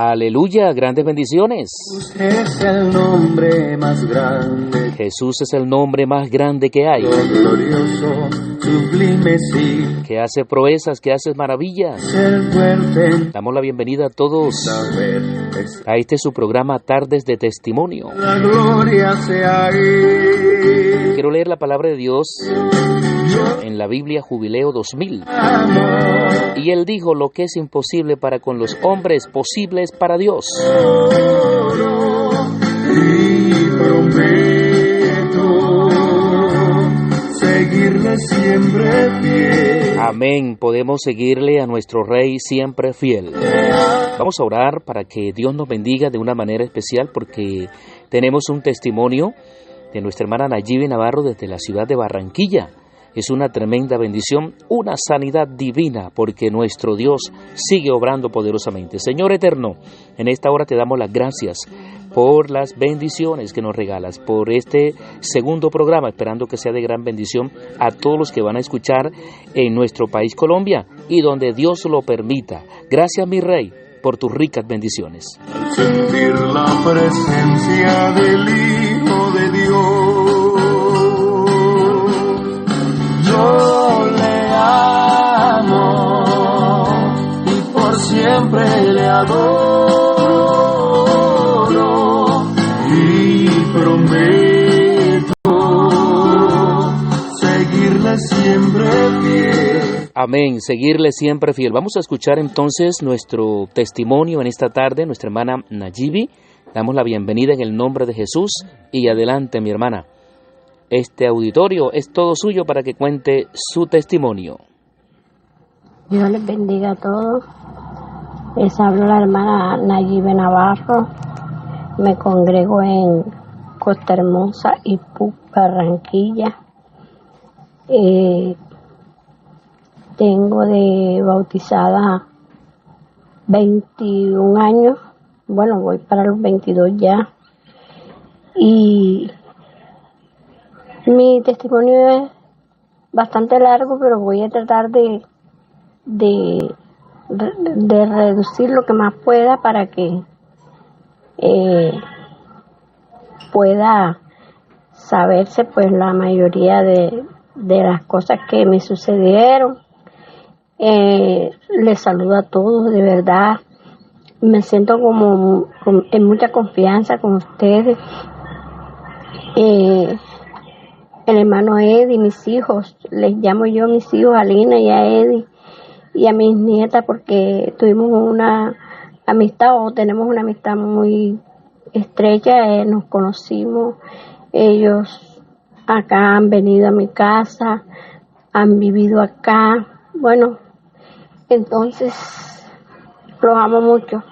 Aleluya, grandes bendiciones. Jesús es el nombre más grande. Jesús es el nombre más grande que hay. Glorioso, sublime, sí. Que hace proezas, que hace maravillas. El fuerte. Damos la bienvenida a todos a este su programa Tardes de Testimonio. La gloria sea Él. Quiero leer la palabra de Dios en la Biblia Jubileo 2000. Y él dijo: lo que es imposible para con los hombres, posible es para Dios. Y prometo seguirle siempre fiel. Amén. Podemos seguirle a nuestro Rey siempre fiel. Vamos a orar para que Dios nos bendiga de una manera especial, porque tenemos un testimonio de nuestra hermana Nayibe Navarro desde la ciudad de Barranquilla. Es una tremenda bendición, una sanidad divina, porque nuestro Dios sigue obrando poderosamente. Señor eterno, en esta hora te damos las gracias por las bendiciones que nos regalas, por este segundo programa, esperando que sea de gran bendición a todos los que van a escuchar en nuestro país Colombia y donde Dios lo permita. Gracias, mi Rey, por tus ricas bendiciones. Al sentir la presencia del Hijo de Dios, yo le amo y por siempre le adoro y prometo seguirle siempre fiel. Amén, seguirle siempre fiel. Vamos a escuchar entonces nuestro testimonio en esta tarde, nuestra hermana Nayibe. Damos la bienvenida en el nombre de Jesús y adelante, mi hermana. Este auditorio es todo suyo para que cuente su testimonio. Dios les bendiga a todos. Les hablo la hermana Nayibe Navarro. Me congrego en Costa Hermosa y Barranquilla. Tengo de bautizada 21 años. Bueno, voy para los 22 ya. Y mi testimonio es bastante largo, pero voy a tratar de reducir lo que más pueda para que pueda saberse pues la mayoría de las cosas que me sucedieron. Les saludo a todos, de verdad. Me siento como en mucha confianza con ustedes. El hermano Eddie, mis hijos, les llamo yo mis hijos, a Lina y a Eddie, y a mis nietas, porque tuvimos una amistad, o tenemos una amistad muy estrecha, nos conocimos, ellos acá han venido a mi casa, han vivido acá, bueno, entonces los amo mucho,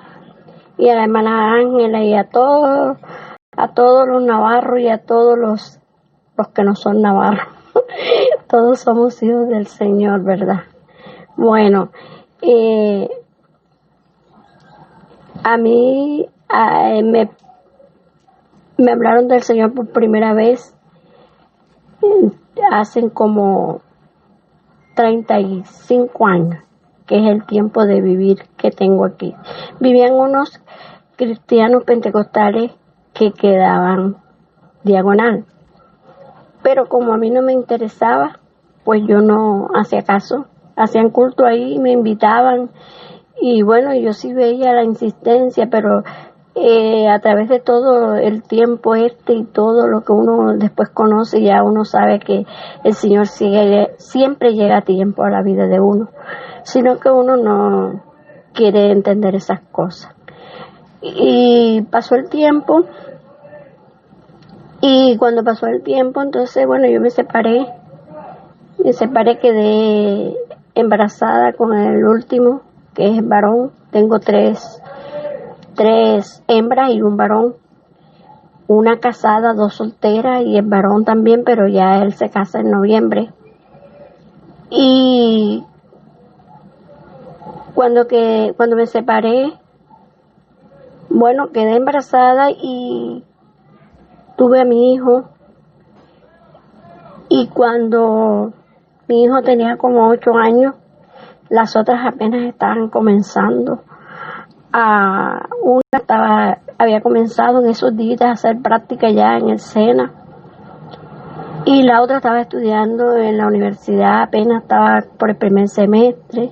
y a la hermana Ángela y a todos los navarros y a todos los que no son navarros. Todos somos hijos del Señor, ¿verdad? Bueno, a mí me hablaron del Señor por primera vez hace como 35 años, que es el tiempo de vivir que tengo aquí. Vivían unos cristianos pentecostales que quedaban diagonal. Pero como a mí no me interesaba, pues yo no hacía caso. Hacían culto ahí, me invitaban. Y bueno, yo sí veía la insistencia, pero a través de todo el tiempo y todo lo que uno después conoce, ya uno sabe que el Señor siempre llega a tiempo a la vida de uno. Sino que uno no quiere entender esas cosas. Y pasó el tiempo. Y cuando pasó el tiempo, entonces, bueno, yo me separé, quedé embarazada con el último, que es varón. Tengo tres hembras y un varón, una casada, 2 solteras, y el varón también, pero ya él se casa en noviembre. Y cuando me separé, bueno, quedé embarazada y tuve a mi hijo, y cuando mi hijo tenía como 8 años, las otras apenas estaban comenzando había comenzado en esos días a hacer práctica ya en el SENA, y la otra estaba estudiando en la universidad, apenas estaba por el primer semestre.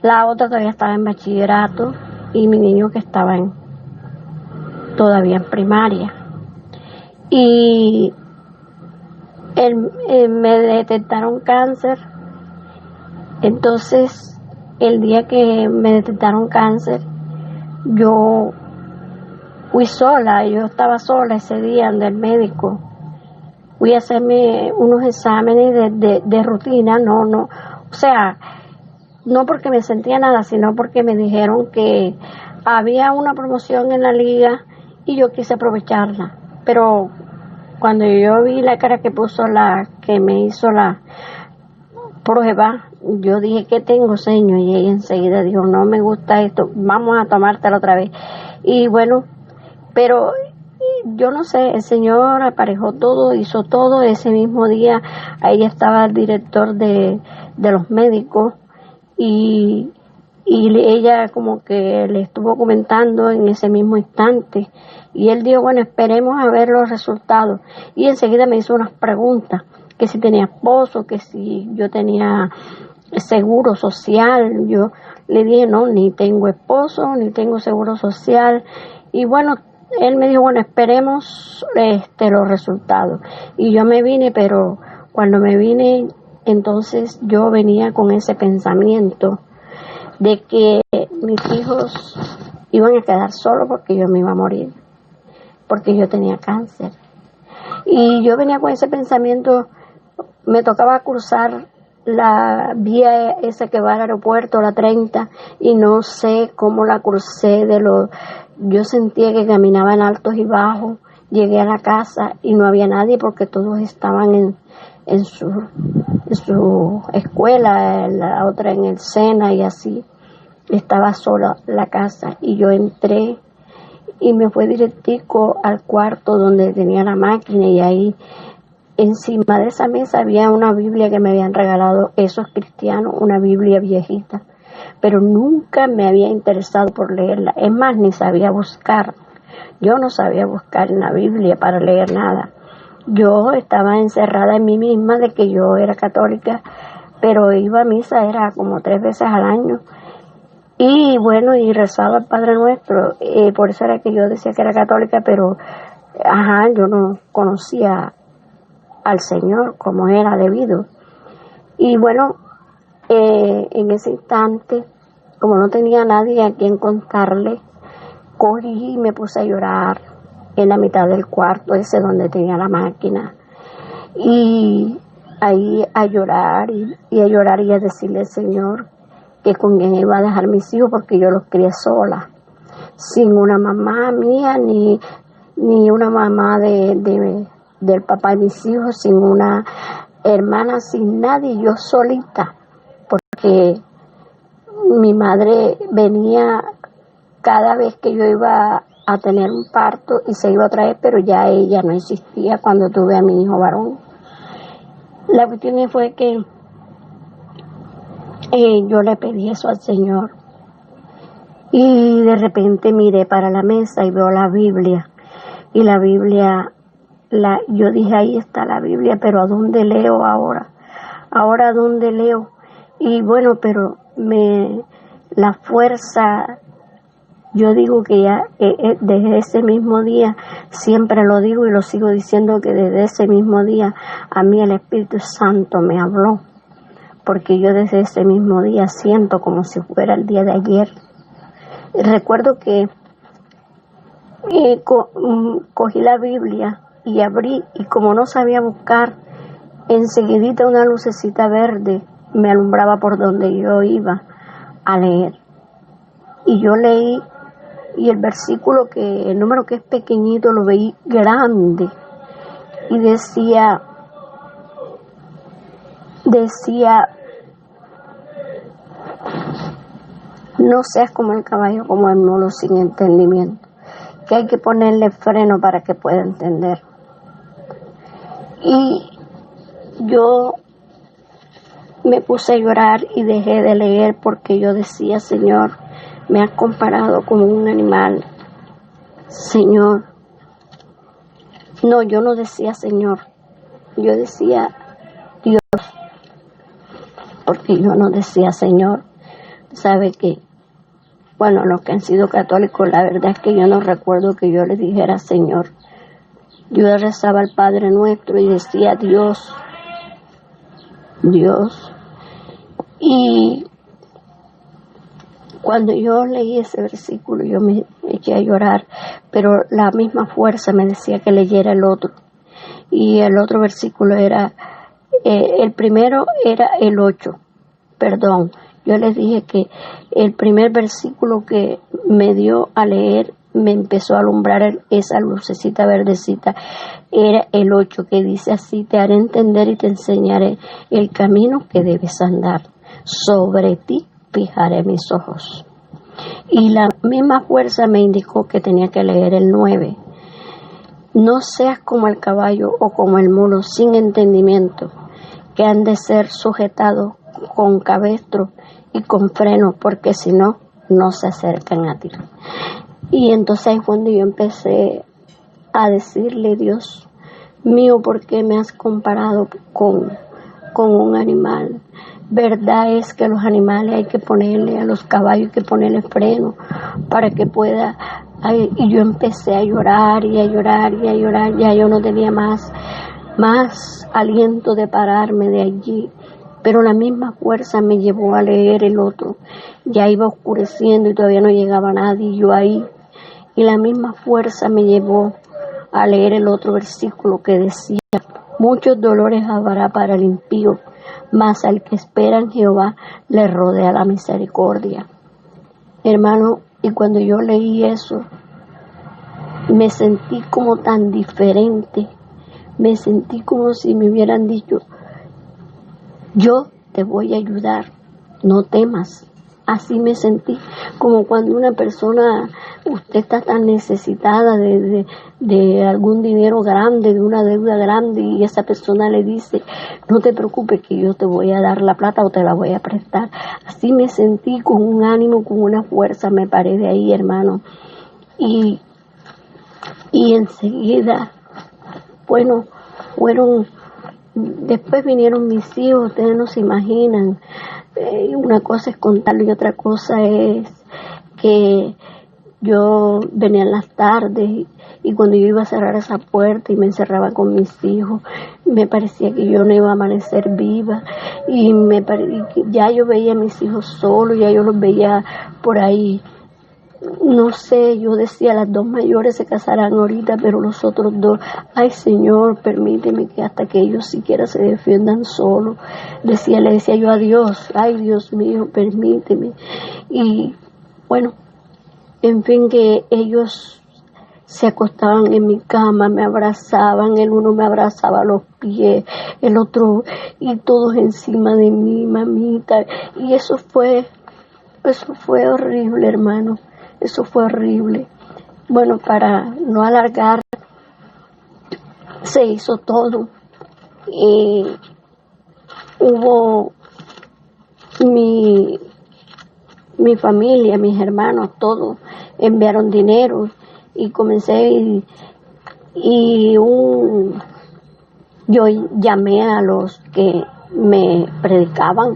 La otra todavía estaba en bachillerato y mi niño que estaba todavía en primaria. Y me detectaron cáncer. Entonces, el día que me detectaron cáncer, yo fui sola, yo estaba sola ese día del médico. Fui a hacerme unos exámenes de rutina, o sea, no porque me sentía nada, sino porque me dijeron que había una promoción en la liga y yo quise aprovecharla. Pero cuando yo vi la cara que puso la que me hizo la prueba, yo dije, ¿qué tengo, señor? Y ella enseguida dijo, no me gusta esto, vamos a tomártela otra vez. Y bueno, pero yo no sé, el Señor aparejó todo, hizo todo. Ese mismo día ahí estaba el director de los médicos y ella como que le estuvo comentando en ese mismo instante y él dijo, bueno, esperemos a ver los resultados. Y enseguida me hizo unas preguntas, que si tenía esposo, que si yo tenía seguro social. Yo le dije, no, ni tengo esposo, ni tengo seguro social. Y bueno, él me dijo, bueno, esperemos los resultados. Y yo me vine, pero cuando me vine, entonces yo venía con ese pensamiento de que mis hijos iban a quedar solos porque yo me iba a morir, porque yo tenía cáncer. Y yo venía con ese pensamiento, me tocaba cruzar la vía esa que va al aeropuerto, la 30, y no sé cómo la crucé yo sentía que caminaba en altos y bajos. Llegué a la casa y no había nadie porque todos estaban en su escuela, la otra en el SENA y así. Estaba sola la casa y yo entré y me fui directico al cuarto donde tenía la máquina y ahí encima de esa mesa había una Biblia que me habían regalado esos cristianos, una Biblia viejita, pero nunca me había interesado por leerla. Es más, ni sabía buscar. Yo no sabía buscar en la Biblia para leer nada. Yo estaba encerrada en mí misma de que yo era católica, pero iba a misa, era como 3 veces al año. Y bueno, y rezaba el Padre Nuestro. Por eso era que yo decía que era católica, pero yo no conocía al Señor como era debido. Y bueno, en ese instante, como no tenía nadie a quien contarle, cogí y me puse a llorar en la mitad del cuarto ese donde tenía la máquina. Y ahí a llorar y a llorar y a decirle al Señor que con quién iba a dejar mis hijos porque yo los crié sola, sin una mamá mía ni una mamá del papá de mis hijos, sin una hermana, sin nadie, yo solita, porque mi madre venía cada vez que yo iba a tener un parto y se iba otra vez, pero ya ella no existía cuando tuve a mi hijo varón. La cuestión fue que yo le pedí eso al Señor y de repente miré para la mesa y veo la Biblia y la Biblia, yo dije, ahí está la Biblia, pero ¿a dónde leo ahora? ¿Ahora a dónde leo? Y bueno, pero la fuerza, yo digo que ya desde ese mismo día, siempre lo digo y lo sigo diciendo, que desde ese mismo día a mí el Espíritu Santo me habló, porque yo desde ese mismo día siento como si fuera el día de ayer. Recuerdo que cogí la Biblia y abrí, y como no sabía buscar, enseguidita una lucecita verde me alumbraba por donde yo iba a leer. Y yo leí, y el versículo el número que es pequeñito, lo veí grande, y decía, no seas como el caballo, como el mulo sin entendimiento, que hay que ponerle freno para que pueda entender. Y yo me puse a llorar y dejé de leer porque yo decía, Señor, me has comparado como un animal. Señor, no, yo no decía Señor, yo decía Dios, porque yo no decía Señor. Sabe que, bueno, los que han sido católicos, la verdad es que yo no recuerdo que yo le dijera Señor. Yo rezaba al Padre Nuestro y decía Dios, Dios. Y cuando yo leí ese versículo, yo me eché a llorar, pero la misma fuerza me decía que leyera el otro. Y el otro versículo era, el primero era el 8, perdón. Yo les dije que el primer versículo que me dio a leer, me empezó a alumbrar esa lucecita verdecita, era el 8, que dice así: te haré entender y te enseñaré el camino que debes andar. Sobre ti fijaré mis ojos. Y la misma fuerza me indicó que tenía que leer el 9. No seas como el caballo o como el mulo sin entendimiento, que han de ser sujetados con cabestro y con freno, porque si no, no se acercan a ti. Y entonces ahí fue donde yo empecé a decirle: Dios mío, ¿por qué me has comparado con un animal? Verdad es que los animales hay que ponerle, a los caballos hay que ponerle freno para que pueda. Y yo empecé a llorar y a llorar y a llorar. Ya yo no tenía más aliento de pararme de allí, pero la misma fuerza me llevó a leer el otro. Ya iba oscureciendo y todavía no llegaba nadie, y yo ahí, y la misma fuerza me llevó a leer el otro versículo que decía: muchos dolores habrá para el impío, mas al que espera en Jehová le rodea la misericordia. Hermano, y cuando yo leí eso, me sentí como tan diferente. Me sentí como si me hubieran dicho: yo te voy a ayudar, no temas. Así me sentí, como cuando una persona, usted está tan necesitada de algún dinero grande, de una deuda grande, y esa persona le dice: no te preocupes que yo te voy a dar la plata o te la voy a prestar. Así me sentí, con un ánimo, con una fuerza. Me paré de ahí, hermano, y enseguida, bueno, después vinieron mis hijos. Ustedes no se imaginan. Una cosa es contarlo y otra cosa es que yo venía en las tardes y cuando yo iba a cerrar esa puerta y me encerraba con mis hijos, me parecía que yo no iba a amanecer viva, y ya yo veía a mis hijos solos, ya yo los veía por ahí. No sé, yo decía: las dos mayores se casarán ahorita, pero los otros dos, ay Señor, permíteme que hasta que ellos siquiera se defiendan solos. Le decía yo a Dios: ay Dios mío, permíteme. Y bueno, en fin, que ellos se acostaban en mi cama, me abrazaban, el uno me abrazaba los pies, el otro, y todos encima de mí, mamita. Y eso fue horrible, hermano. Eso fue horrible. Bueno, para no alargar, se hizo todo. Y hubo mi familia, mis hermanos, todos enviaron dinero, y comencé yo llamé a los que me predicaban.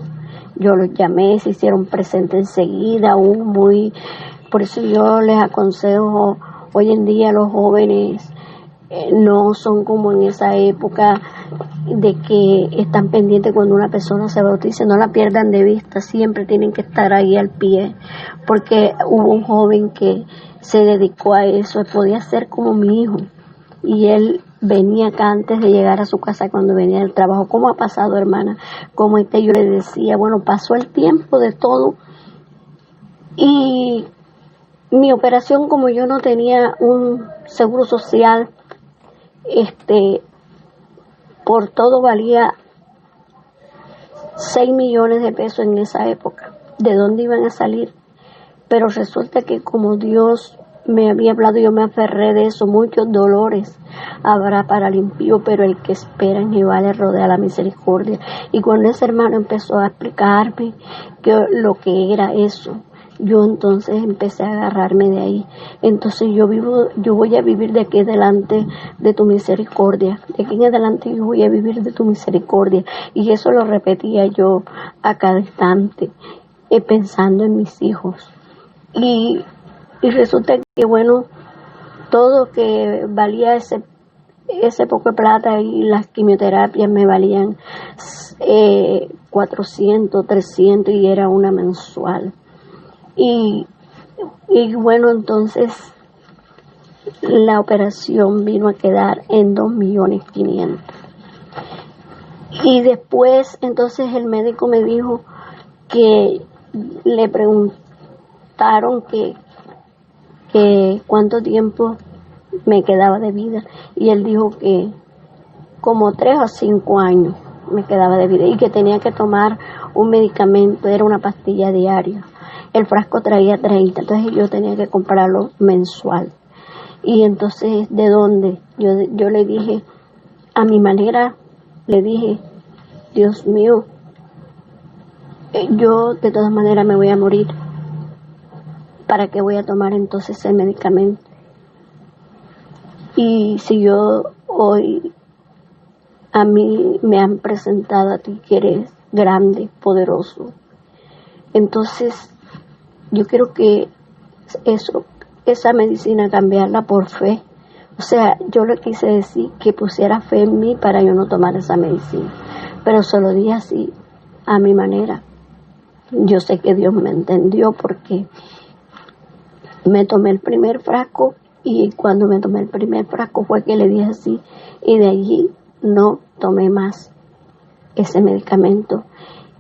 Yo los llamé, se hicieron presentes enseguida, por eso yo les aconsejo, hoy en día los jóvenes no son como en esa época de que están pendientes cuando una persona se bautiza. No la pierdan de vista, siempre tienen que estar ahí al pie, porque hubo un joven que se dedicó a eso, podía ser como mi hijo, y él venía acá antes de llegar a su casa, cuando venía del trabajo. ¿Cómo ha pasado, hermana? Como yo le decía, bueno, pasó el tiempo de todo, y mi operación, como yo no tenía un seguro social, por todo valía 6 millones de pesos en esa época. ¿De dónde iban a salir? Pero resulta que como Dios me había hablado, yo me aferré de eso. Muchos dolores habrá para el impío, pero el que espera en Jehová le rodea la misericordia. Y cuando ese hermano empezó a explicarme lo que era eso, yo entonces empecé a agarrarme de ahí. Entonces yo voy a vivir de aquí adelante de tu misericordia. De aquí en adelante yo voy a vivir de tu misericordia. Y eso lo repetía yo a cada instante, pensando en mis hijos. Y resulta que bueno, todo que valía ese poco de plata y las quimioterapias me valían 400, 300 y era una mensual. Y bueno, entonces la operación vino a quedar en 2.500.000. Y después entonces el médico me dijo que le preguntaron que cuánto tiempo me quedaba de vida, y él dijo que como 3 o 5 años me quedaba de vida y que tenía que tomar un medicamento, era una pastilla diaria. El frasco traía 30, entonces yo tenía que comprarlo mensual. Y entonces, ¿de dónde? Yo le dije, a mi manera, le dije, Dios mío, yo de todas maneras me voy a morir. ¿Para qué voy a tomar entonces el medicamento? Y si yo hoy a mí me han presentado a ti que eres grande, poderoso, entonces yo quiero que esa medicina cambiarla por fe. O sea, yo le quise decir que pusiera fe en mí para yo no tomar esa medicina, pero se lo di así, a mi manera. Yo sé que Dios me entendió porque me tomé el primer frasco, y cuando me tomé el primer frasco fue que le dije así, y de allí no tomé más ese medicamento.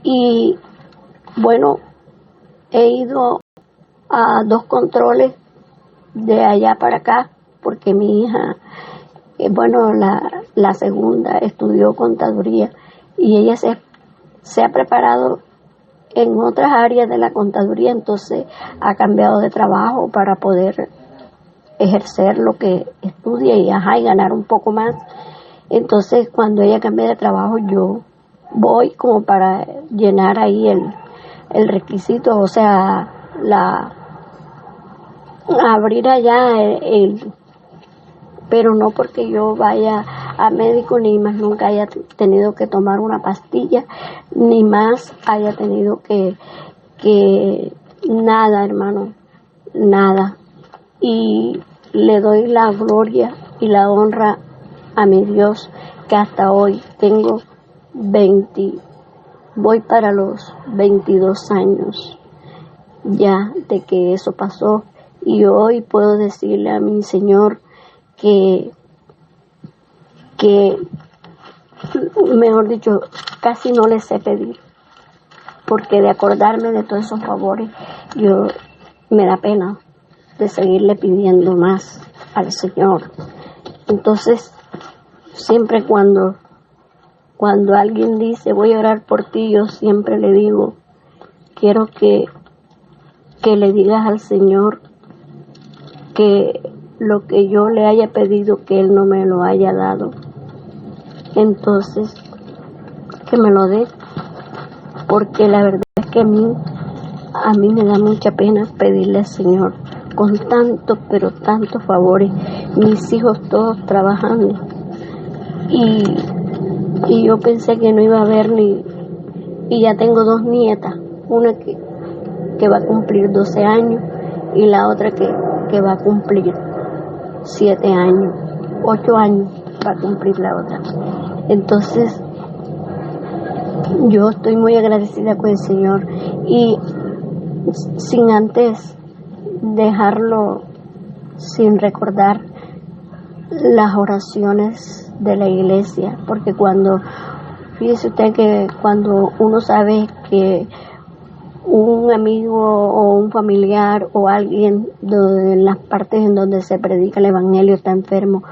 Y bueno, he ido a 2 controles de allá para acá, porque mi hija, bueno, la segunda estudió contaduría y ella se ha preparado en otras áreas de la contaduría, entonces ha cambiado de trabajo para poder ejercer lo que estudia y ganar un poco más. Entonces cuando ella cambia de trabajo yo voy como para llenar ahí el requisito, o sea, abrir allá pero no porque yo vaya a médico ni más nunca haya tenido que tomar una pastilla, ni más haya tenido que nada, hermano, nada. Y le doy la gloria y la honra a mi Dios, que hasta hoy tengo voy para los 22 años ya de que eso pasó, y hoy puedo decirle a mi Señor que mejor dicho, casi no le sé pedir, porque de acordarme de todos esos favores, me da pena de seguirle pidiendo más al Señor. Entonces, siempre cuando alguien dice voy a orar por ti, yo siempre le digo, quiero que le digas al Señor que lo que yo le haya pedido, que Él no me lo haya dado, entonces que me lo dé, porque la verdad es que a mí me da mucha pena pedirle al Señor con tantos, pero tantos favores, mis hijos todos trabajando, y yo pensé que no iba a haber y ya tengo 2 nietas, una que va a cumplir 12 años y la otra que va a cumplir 7 años, 8 años va a cumplir la otra. Entonces yo estoy muy agradecida con el Señor, y sin antes dejarlo sin recordar las oraciones de la iglesia, porque fíjese usted que cuando uno sabe que un amigo o un familiar o alguien en las partes en donde se predica el evangelio está enfermo,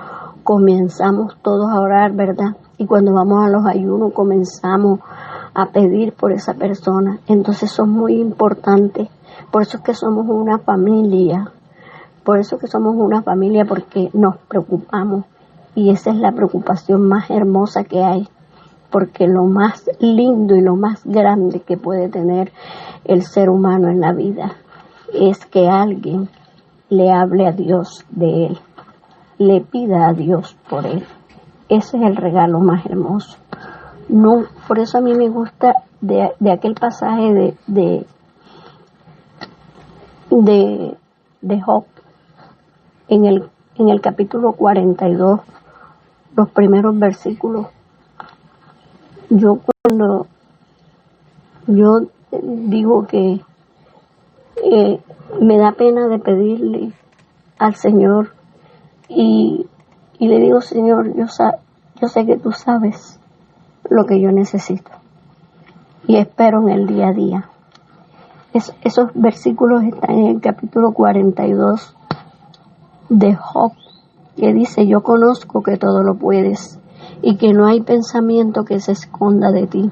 comenzamos todos a orar, ¿verdad? Y cuando vamos a los ayunos comenzamos a pedir por esa persona. Entonces son muy importantes. Por eso es que somos una familia. Porque nos preocupamos. Y esa es la preocupación más hermosa que hay. Porque lo más lindo y lo más grande que puede tener el ser humano en la vida es que alguien le hable a Dios de él, le pida a Dios por él. Ese es el regalo más hermoso. No, por eso a mí me gusta de aquel pasaje de Job, en el capítulo 42, los primeros versículos. Yo digo que me da pena de pedirle al Señor y le digo, Señor, yo sé que tú sabes lo que yo necesito y espero en el día a día. Esos versículos están en el capítulo 42 de Job, que dice: yo conozco que todo lo puedes y que no hay pensamiento que se esconda de ti.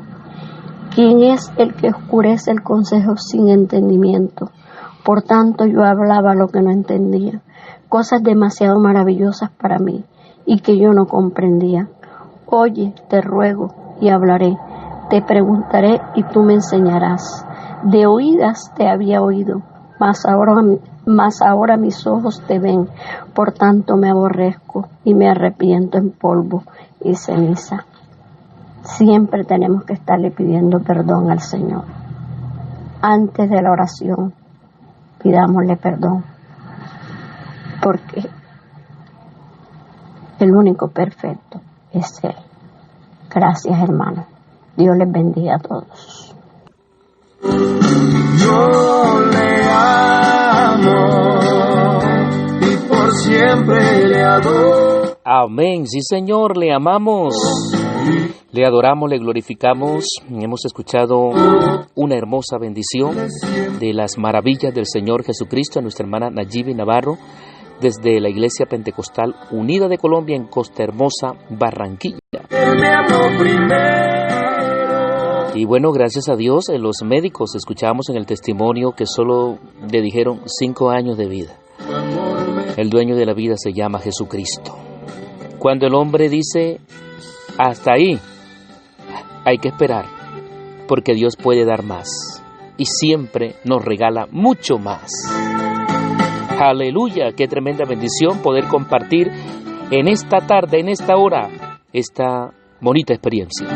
¿Quién es el que oscurece el consejo sin entendimiento? Por tanto, yo hablaba lo que no entendía, cosas demasiado maravillosas para mí y que yo no comprendía. Oye, te ruego y hablaré, te preguntaré y tú me enseñarás. De oídas te había oído, mas ahora mis ojos te ven. Por tanto me aborrezco y me arrepiento en polvo y ceniza. Siempre tenemos que estarle pidiendo perdón al Señor. Antes de la oración, pidámosle perdón, porque el único perfecto es Él. Gracias, hermano. Dios les bendiga a todos. Yo le amo y por siempre le adoro. Amén, sí Señor, le amamos, le adoramos, le glorificamos. Hemos escuchado una hermosa bendición de las maravillas del Señor Jesucristo a nuestra hermana Nayibe Navarro desde la Iglesia Pentecostal Unida de Colombia en Costa Hermosa, Barranquilla. Y bueno, gracias a Dios, los médicos escuchábamos en el testimonio que solo le dijeron 5 años de vida. El dueño de la vida se llama Jesucristo. Cuando el hombre dice hasta ahí, hay que esperar, porque Dios puede dar más y siempre nos regala mucho más. Aleluya, qué tremenda bendición poder compartir en esta tarde, en esta hora, esta bonita experiencia.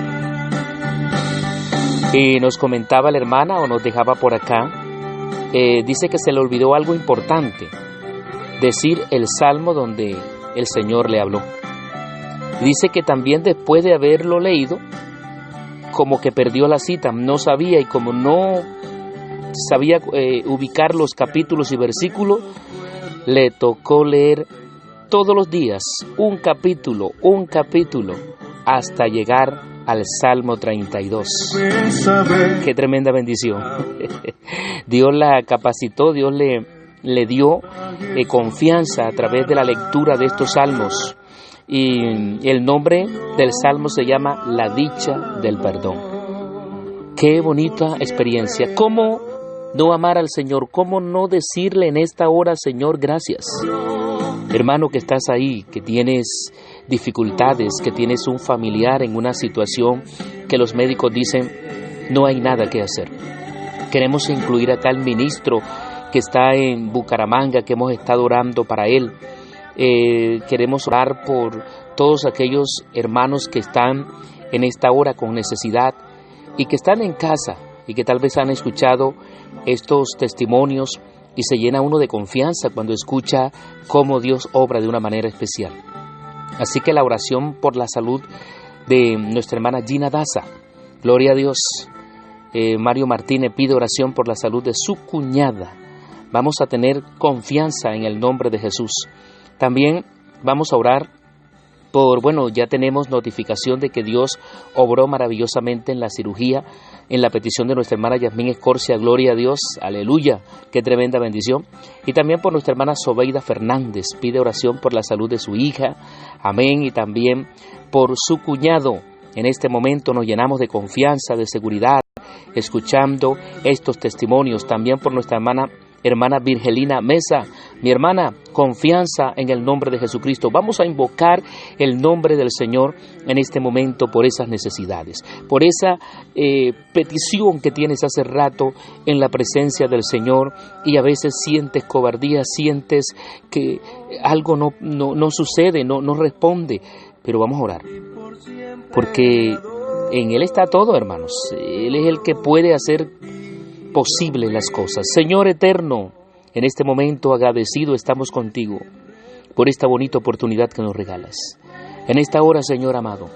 Y nos comentaba la hermana, o nos dejaba por acá, dice que se le olvidó algo importante, decir el salmo donde el Señor le habló. Dice que también después de haberlo leído, como que perdió la cita, no sabía, y como no sabía ubicar los capítulos y versículos, le tocó leer todos los días un capítulo, hasta llegar al Salmo 32. Qué tremenda bendición. Dios la capacitó, Dios le dio confianza a través de la lectura de estos salmos. Y el nombre del salmo se llama La dicha del perdón. Qué bonita experiencia. ¿Cómo no amar al Señor? ¿Cómo no decirle en esta hora, Señor, gracias? Hermano que estás ahí, que tienes dificultades, que tienes un familiar en una situación que los médicos dicen no hay nada que hacer. Queremos incluir acá al ministro que está en Bucaramanga, que hemos estado orando para él. Queremos orar por todos aquellos hermanos que están en esta hora con necesidad y que están en casa y que tal vez han escuchado estos testimonios y se llena uno de confianza cuando escucha cómo Dios obra de una manera especial. Así que la oración por la salud de nuestra hermana Gina Daza, gloria a Dios. Mario Martínez pide oración por la salud de su cuñada. Vamos a tener confianza en el nombre de Jesús. También vamos a orar ya tenemos notificación de que Dios obró maravillosamente en la cirugía, en la petición de nuestra hermana Yasmín Escorcia, gloria a Dios, aleluya, qué tremenda bendición. Y también por nuestra hermana Sobeida Fernández, pide oración por la salud de su hija, amén, y también por su cuñado. En este momento nos llenamos de confianza, de seguridad, escuchando estos testimonios. También por nuestra hermana hermana Virgelina Mesa. Mi hermana, confianza en el nombre de Jesucristo. Vamos a invocar el nombre del Señor en este momento por esas necesidades, por esa petición que tienes hace rato en la presencia del Señor, y a veces sientes cobardía, sientes que algo no sucede, no responde, pero vamos a orar, porque en Él está todo, hermanos. Él es el que puede hacer posible las cosas. Señor eterno, en este momento agradecido estamos contigo por esta bonita oportunidad que nos regalas. En esta hora, Señor amado,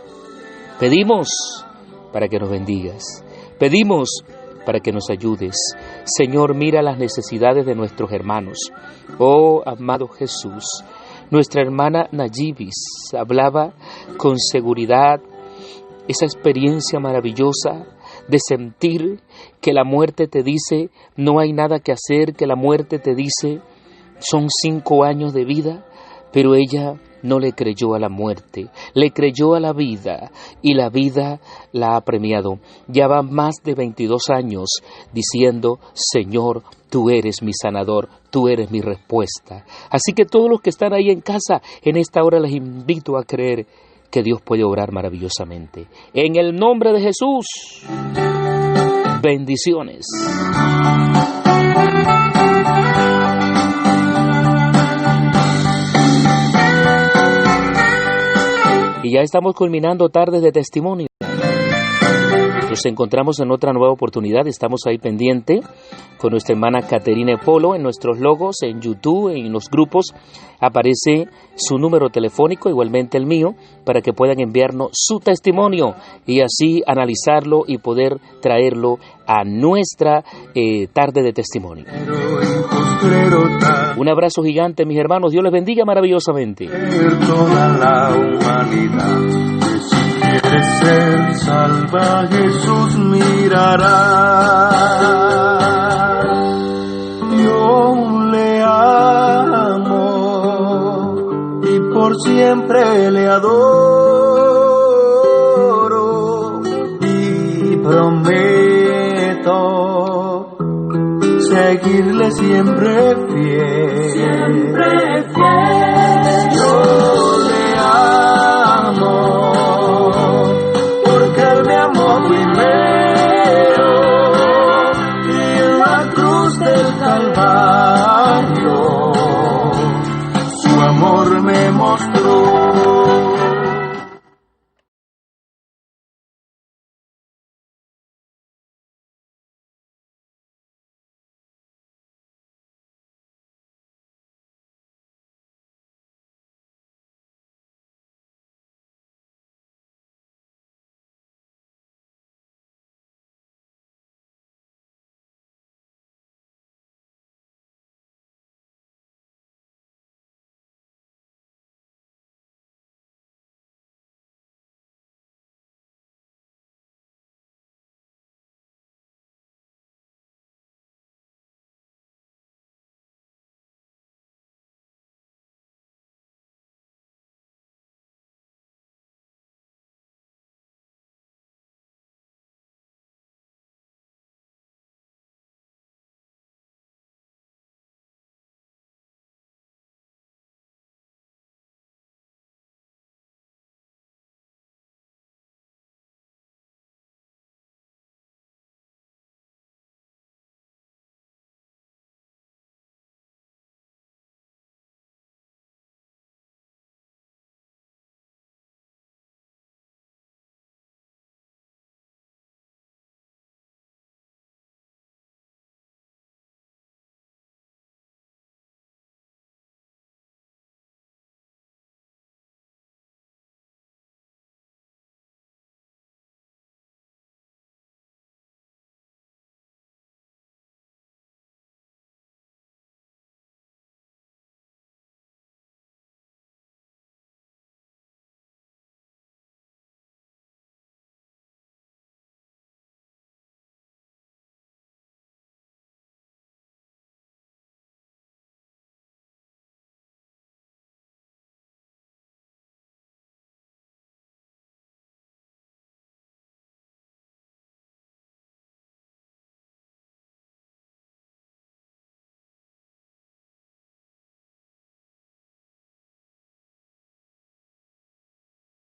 pedimos para que nos bendigas, pedimos para que nos ayudes. Señor, mira las necesidades de nuestros hermanos. Oh, amado Jesús, nuestra hermana Nayibis hablaba con seguridad esa experiencia maravillosa de sentir que la muerte te dice no hay nada que hacer, que la muerte te dice son 5 años de vida, pero ella no le creyó a la muerte, le creyó a la vida, y la vida la ha premiado. Ya va más de 22 años diciendo: Señor, tú eres mi sanador, tú eres mi respuesta. Así que todos los que están ahí en casa, en esta hora les invito a creer que Dios puede obrar maravillosamente. En el nombre de Jesús, bendiciones. Y ya estamos culminando Tardes de Testimonio. Nos encontramos en otra nueva oportunidad. Estamos ahí pendiente con nuestra hermana Caterine Polo. En nuestros logos, en YouTube, en los grupos, aparece su número telefónico, igualmente el mío, para que puedan enviarnos su testimonio y así analizarlo y poder traerlo a nuestra tarde de testimonio. Un abrazo gigante, mis hermanos. Dios les bendiga maravillosamente. Toda la humanidad, si quieres ser salva, Jesús mirará. Yo le amo y por siempre le adoro, y prometo seguirle siempre fiel. Siempre fiel. Yo le amo porque Él me amó primero, y en la cruz del Calvario